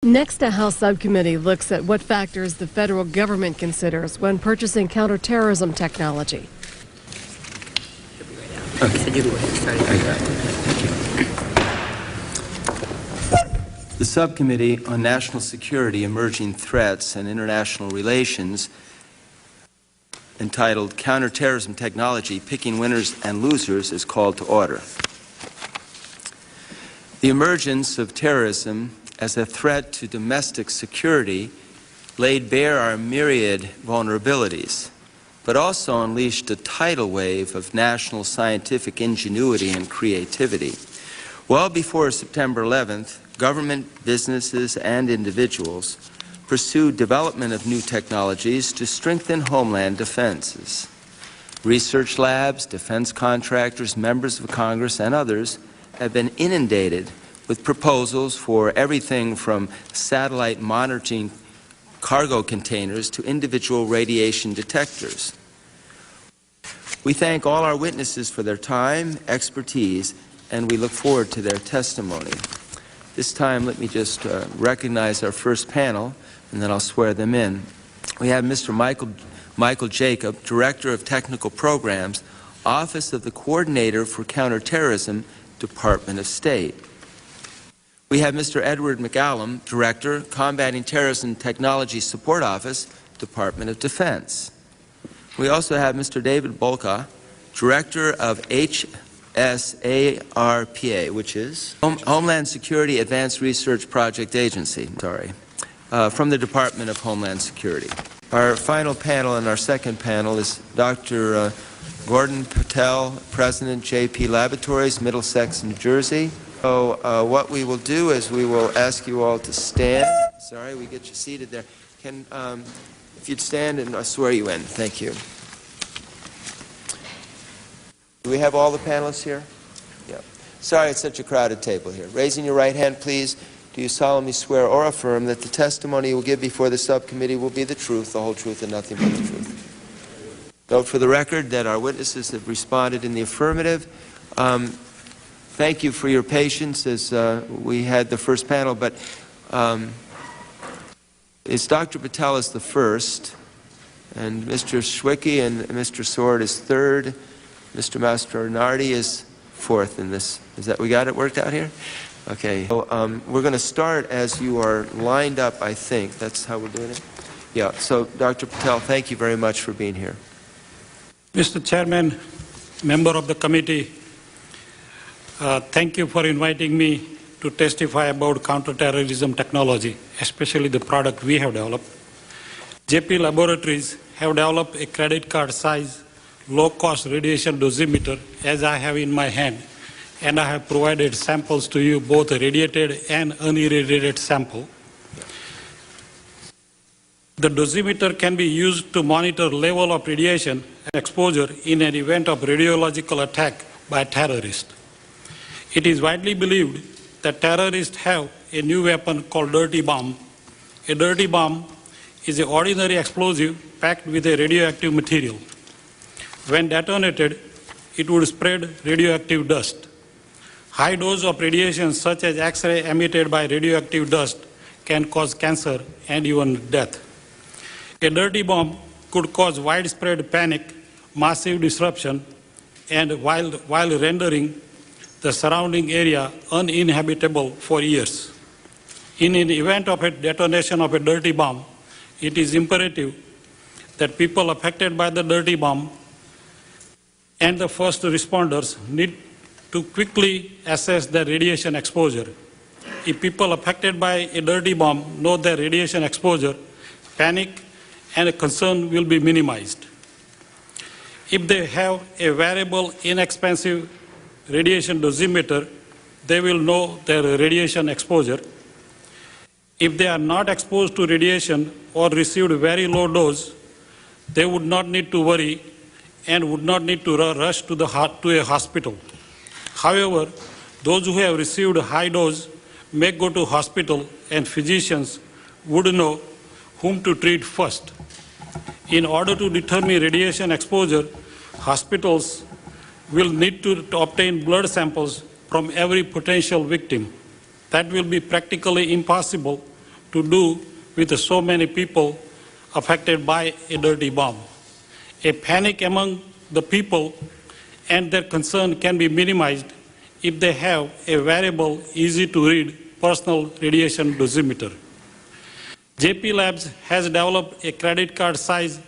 Next, a House subcommittee looks at what factors the federal government considers when purchasing counterterrorism technology. The Subcommittee on National Security, Emerging Threats, and International Relations, entitled Counterterrorism Technology, Picking Winners and Losers, is called to order. The emergence of terrorism as a threat to domestic security laid bare our myriad vulnerabilities, but also unleashed a tidal wave of national scientific ingenuity and creativity. Well before September 11th, government, businesses, and individuals pursued development of new technologies to strengthen homeland defenses. Research labs, defense contractors, members of Congress, and others have been inundated with proposals for everything from satellite monitoring cargo containers to individual radiation detectors. We thank all our witnesses for their time, expertise, and we look forward to their testimony. This time, let me just recognize our first panel, and then I'll swear them in. We have Mr. Michael Jacob, Director of Technical Programs, Office of the Coordinator for Counterterrorism, Department of State. We have Mr. Edward McAllum, Director, Combating Terrorism Technology Support Office, Department of Defense. We also have Mr. David Bolka, Director of HSARPA, which is Homeland Security Advanced Research Project Agency, from the Department of Homeland Security. Our final panel and our second panel is Dr. Gordhan Patel, President, JP Laboratories, Middlesex, New Jersey. So what we will do is we will ask you all to stand. Sorry, we get you seated there. If you'd stand, and I'll swear you in. Thank you. Do we have all the panelists here? Yeah. Sorry it's such a crowded table here. Raising your right hand, please. Do you solemnly swear or affirm that the testimony you will give before the subcommittee will be the truth, the whole truth, and nothing but the truth? Note for the record that our witnesses have responded in the affirmative. Thank you for your patience as we had the first panel, but it's Dr. Patel is the first, and Mr. Schwicke and Mr. Sword is third. Mr. Mastronardi is fourth in this. Is that, we got it worked out here? Okay. So, we're going to start as you are lined up, I think. That's how we're doing it? Yeah. So, Dr. Patel, thank you very much for being here. Mr. Chairman, member of the committee, thank you for inviting me to testify about counterterrorism technology, especially the product we have developed. JP Laboratories have developed a credit card size, low-cost radiation dosimeter, as I have in my hand, and I have provided samples to you, both radiated and unirradiated sample. The dosimeter can be used to monitor level of radiation exposure in an event of radiological attack by a terrorist. It is widely believed that terrorists have a new weapon called dirty bomb. A dirty bomb is an ordinary explosive packed with a radioactive material. When detonated, it would spread radioactive dust. High dose of radiation such as X-ray emitted by radioactive dust can cause cancer and even death. A dirty bomb could cause widespread panic, massive disruption, and while rendering the surrounding area uninhabitable for years. In an event of a detonation of a dirty bomb, it is imperative that people affected by the dirty bomb and the first responders need to quickly assess their radiation exposure. If people affected by a dirty bomb know their radiation exposure, panic and concern will be minimized. If they have a variable, inexpensive radiation dosimeter, they will know their radiation exposure. If they are not exposed to radiation or received very low dose, they would not need to worry and would not need to rush to a hospital. However, those who have received high dose may go to hospital and physicians would know whom to treat first. In order to determine radiation exposure, hospitals will need to obtain blood samples from every potential victim. That will be practically impossible to do with so many people affected by a dirty bomb. A panic among the people and their concern can be minimized if they have a variable, easy-to-read personal radiation dosimeter. JP Labs has developed a credit card size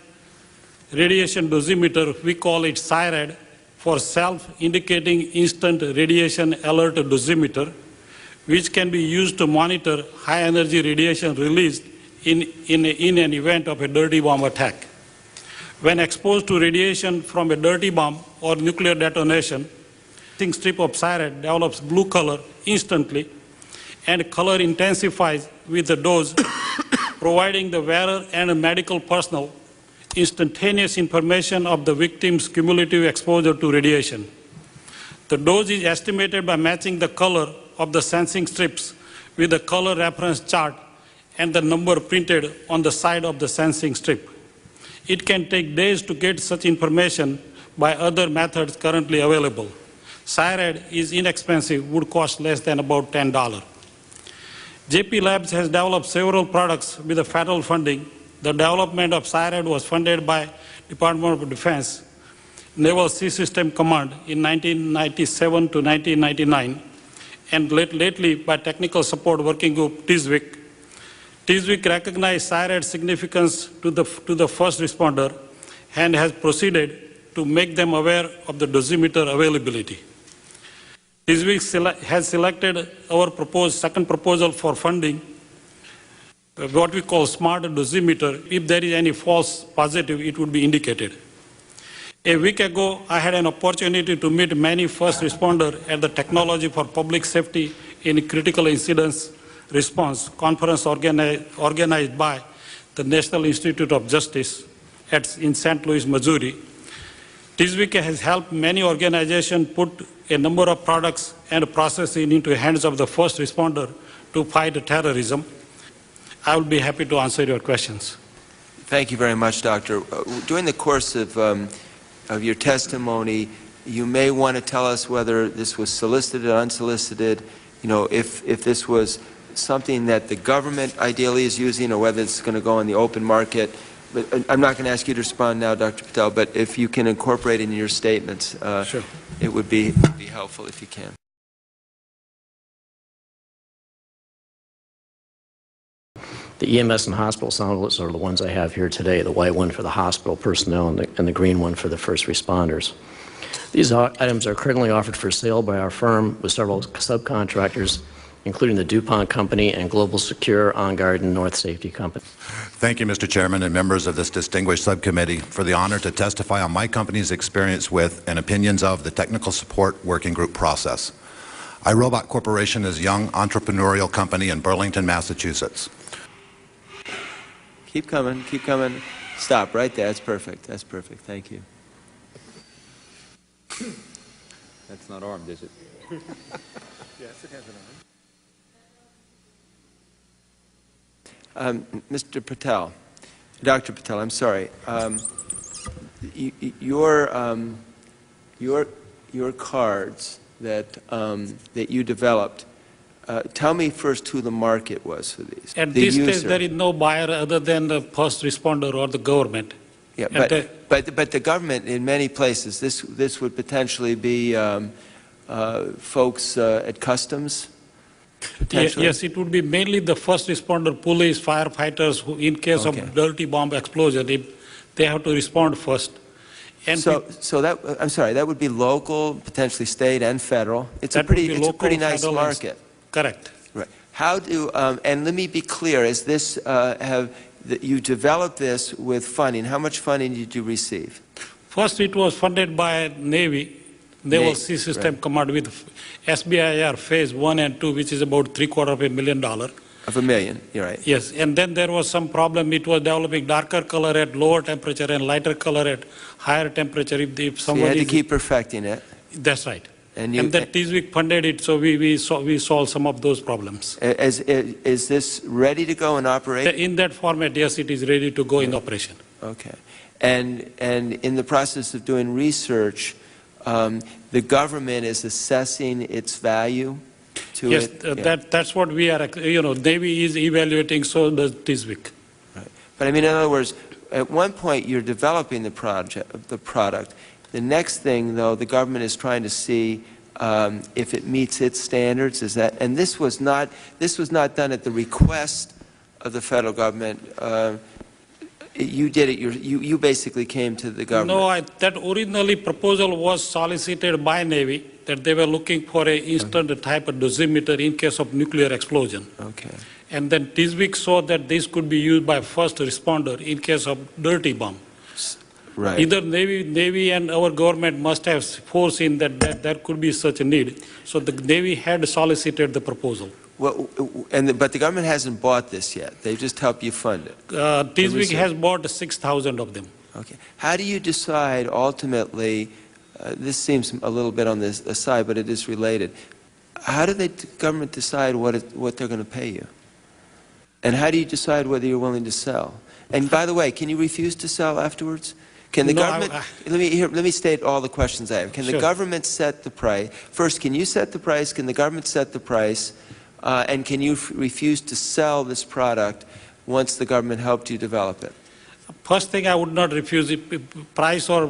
radiation dosimeter, we call it SIRAD, for self-indicating instant radiation alert dosimeter, which can be used to monitor high-energy radiation released in an event of a dirty bomb attack. When exposed to radiation from a dirty bomb or nuclear detonation, the strip of SIRAD develops blue color instantly, and color intensifies with the dose, providing the wearer and medical personnel instantaneous information of the victim's cumulative exposure to radiation. The dose is estimated by matching the color of the sensing strips with the color reference chart and the number printed on the side of the sensing strip. It can take days to get such information by other methods currently available. SIRAD is inexpensive, would cost less than about $10. JP Labs has developed several products with the federal funding. The development of SIRAD was funded by Department of Defense, Naval Sea System Command in 1997 to 1999, and lately by Technical Support Working Group TSWIC. TSWIC recognized SIRAD's significance to the first responder and has proceeded to make them aware of the dosimeter availability. TSWIC has selected our second proposal for funding, what we call smart dosimeter. If there is any false positive, it would be indicated. A week ago, I had an opportunity to meet many first responders at the Technology for Public Safety in Critical Incidents Response conference organized by the National Institute of Justice in St. Louis, Missouri. TSWIC has helped many organizations put a number of products and processes into the hands of the first responder to fight terrorism. I will be happy to answer your questions. Thank you very much, Doctor. During the course of your testimony, you may want to tell us whether this was solicited or unsolicited, if this was something that the government ideally is using or whether it's going to go on the open market. But I'm not going to ask you to respond now, Dr. Patel, but if you can incorporate it in your statements, sure. It would be helpful if you can. The EMS and hospital samples are the ones I have here today, the white one for the hospital personnel and the green one for the first responders. These items are currently offered for sale by our firm with several subcontractors, including the DuPont Company and Global Secure, OnGuard, and North Safety Company. Thank you, Mr. Chairman and members of this distinguished subcommittee for the honor to testify on my company's experience with and opinions of the Technical Support Working Group process. iRobot Corporation is a young entrepreneurial company in Burlington, Massachusetts. Keep coming, keep coming. Stop right there. That's perfect. That's perfect. Thank you. That's not armed, is it? Yes, it has an arm. Mr. Patel, Dr. Patel, I'm sorry. Your cards that you developed, tell me first who the market was for these. At this stage, there is no buyer other than the first responder or the government. Yeah, but the government in many places, this would potentially be folks at customs. Yes, it would be mainly the first responder, police, firefighters, who, in case of dirty bomb explosion, they have to respond first. And so that, I'm sorry, that would be local, potentially state and federal. It's a pretty nice market. Correct. Right. How do and let me be clear: is this you developed this with funding? How much funding did you receive? First, it was funded by Navy. Naval Sea System Command with SBIR Phase 1 and 2, which is about $750,000. Of $1 million, you're right. Yes, and then there was some problem. It was developing darker color at lower temperature and lighter color at higher temperature. If somebody so you had to keep perfecting it. That's right. And that TSWIC funded it, so we solved some of those problems. Is this ready to go and operate? In that format, yes, it is ready to go in operation. Okay. And in the process of doing research, the government is assessing its value? to Yes, it? Yeah. that's what we are, Navy is evaluating, so does TISVIC. Right. But I mean, in other words, at one point you're developing the product. The next thing, though, the government is trying to see if it meets its standards. Is that? And this was not done at the request of the federal government. You did it. You basically came to the government. No, that originally proposal was solicited by Navy, that they were looking for an instant type of dosimeter in case of nuclear explosion. Okay. And then TISVIC saw that this could be used by first responder in case of dirty bomb. Right. Either Navy and our government must have foreseen that there could be such a need. So the Navy had solicited the proposal. Well, but the government hasn't bought this yet. They've just helped you fund it. TISVIC has bought 6,000 of them. Okay. How do you decide ultimately? This seems a little bit on this aside, but it is related. How do the government decide what they're going to pay you? And how do you decide whether you're willing to sell? And by the way, can you refuse to sell afterwards? Can the government? Let me state all the questions I have. Can the government set the price? First, can you set the price? Can the government set the price? And can you refuse to sell this product once the government helped you develop it? First thing, I would not refuse it. Price or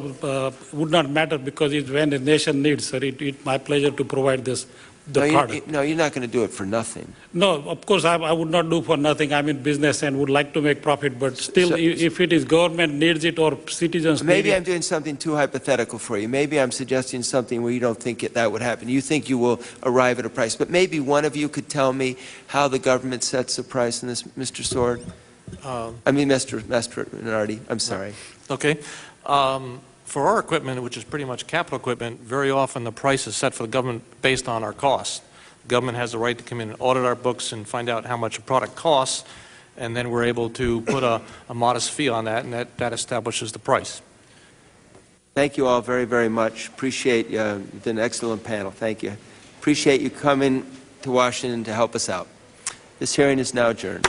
would not matter, because it's when the nation needs it. It's my pleasure to provide the product. No, you're not going to do it for nothing. No, of course, I would not do for nothing. I'm in business and would like to make profit, but still, if it is government needs it or citizens need it. Maybe I'm doing something too hypothetical for you. Maybe I'm suggesting something where you don't think that would happen. You think you will arrive at a price. But maybe one of you could tell me how the government sets the price in this, Mr. Sword? I mean, Mr. Minardi, I'm sorry. Okay. For our equipment, which is pretty much capital equipment, very often the price is set for the government based on our costs. The government has the right to come in and audit our books and find out how much a product costs, and then we're able to put a modest fee on that, and that establishes the price. Thank you all very, very much. Appreciate you. You've been an excellent panel. Thank you. Appreciate you coming to Washington to help us out. This hearing is now adjourned.